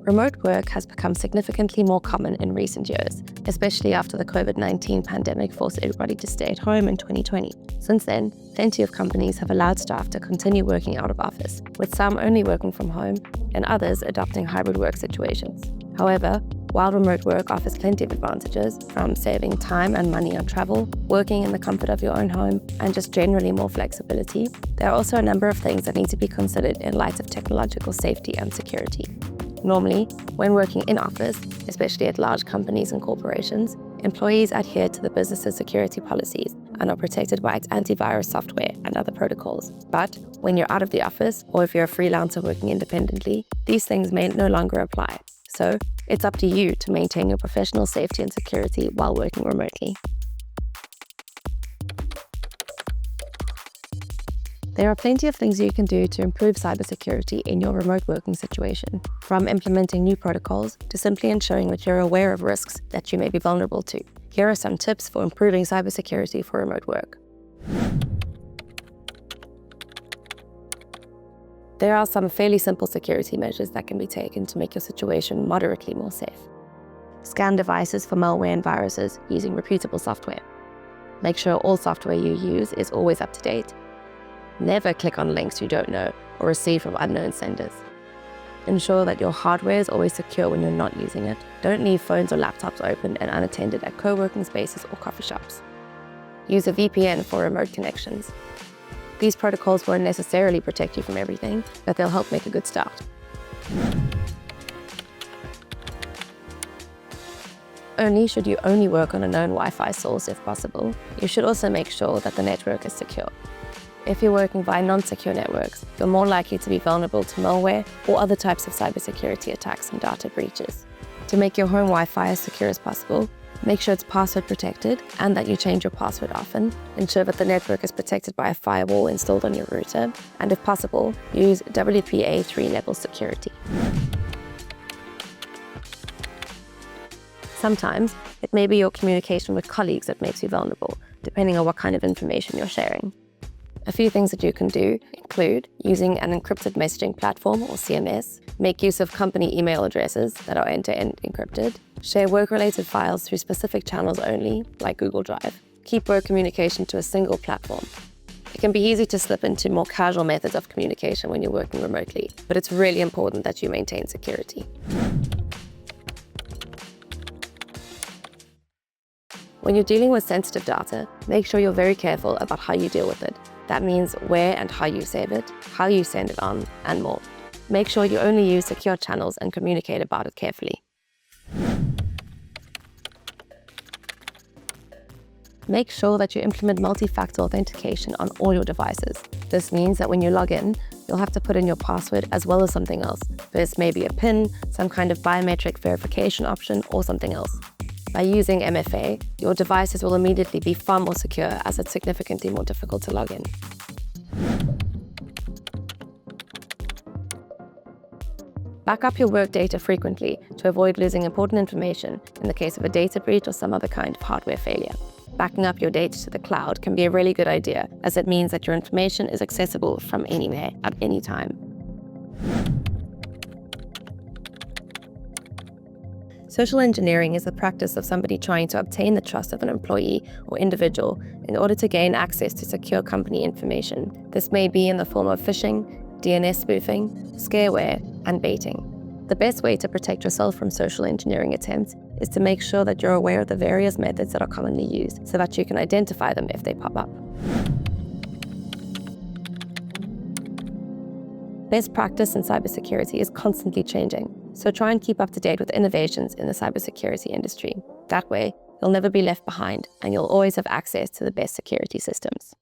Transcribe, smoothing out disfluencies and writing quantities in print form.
Remote work has become significantly more common in recent years, especially after the COVID-19 pandemic forced everybody to stay at home in 2020. Since then, plenty of companies have allowed staff to continue working out of office, with some only working from home and others adopting hybrid work situations. However, while remote work offers plenty of advantages, from saving time and money on travel, working in the comfort of your own home, and just generally more flexibility, there are also a number of things that need to be considered in light of technological safety and security. Normally, when working in office, especially at large companies and corporations, employees adhere to the business's security policies and are protected by its antivirus software and other protocols. But when you're out of the office, or if you're a freelancer working independently, these things may no longer apply. So it's up to you to maintain your professional safety and security while working remotely. There are plenty of things you can do to improve cybersecurity in your remote working situation, from implementing new protocols to simply ensuring that you're aware of risks that you may be vulnerable to. Here are some tips for improving cybersecurity for remote work. There are some fairly simple security measures that can be taken to make your situation moderately more safe. Scan devices for malware and viruses using reputable software. Make sure all software you use is always up to date. Never click on links you don't know or receive from unknown senders. Ensure that your hardware is always secure when you're not using it. Don't leave phones or laptops open and unattended at co-working spaces or coffee shops. Use a VPN for remote connections. These protocols won't necessarily protect you from everything, but they'll help make a good start. Should you only work on a known Wi-Fi source if possible, you should also make sure that the network is secure. If you're working via non-secure networks, you're more likely to be vulnerable to malware or other types of cybersecurity attacks and data breaches. To make your home Wi-Fi as secure as possible, make sure it's password protected and that you change your password often. Ensure that the network is protected by a firewall installed on your router, and if possible, use WPA 3-level security. Sometimes, it may be your communication with colleagues that makes you vulnerable, depending on what kind of information you're sharing. A few things that you can do include using an encrypted messaging platform or CMS, make use of company email addresses that are end-to-end encrypted, share work-related files through specific channels only, like Google Drive. Keep work communication to a single platform. It can be easy to slip into more casual methods of communication when you're working remotely, but it's really important that you maintain security. When you're dealing with sensitive data, make sure you're very careful about how you deal with it. That means where and how you save it, how you send it on, and more. Make sure you only use secure channels and communicate about it carefully. Make sure that you implement multi-factor authentication on all your devices. This means that when you log in, you'll have to put in your password as well as something else. This may be a PIN, some kind of biometric verification option, or something else. By using MFA, your devices will immediately be far more secure, as it's significantly more difficult to log in. Back up your work data frequently to avoid losing important information in the case of a data breach or some other kind of hardware failure. Backing up your data to the cloud can be a really good idea, as it means that your information is accessible from anywhere at any time. Social engineering is the practice of somebody trying to obtain the trust of an employee or individual in order to gain access to secure company information. This may be in the form of phishing, DNS spoofing, scareware, and baiting. The best way to protect yourself from social engineering attempts is to make sure that you're aware of the various methods that are commonly used so that you can identify them if they pop up. Best practice in cybersecurity is constantly changing, so try and keep up to date with innovations in the cybersecurity industry. That way, you'll never be left behind and you'll always have access to the best security systems.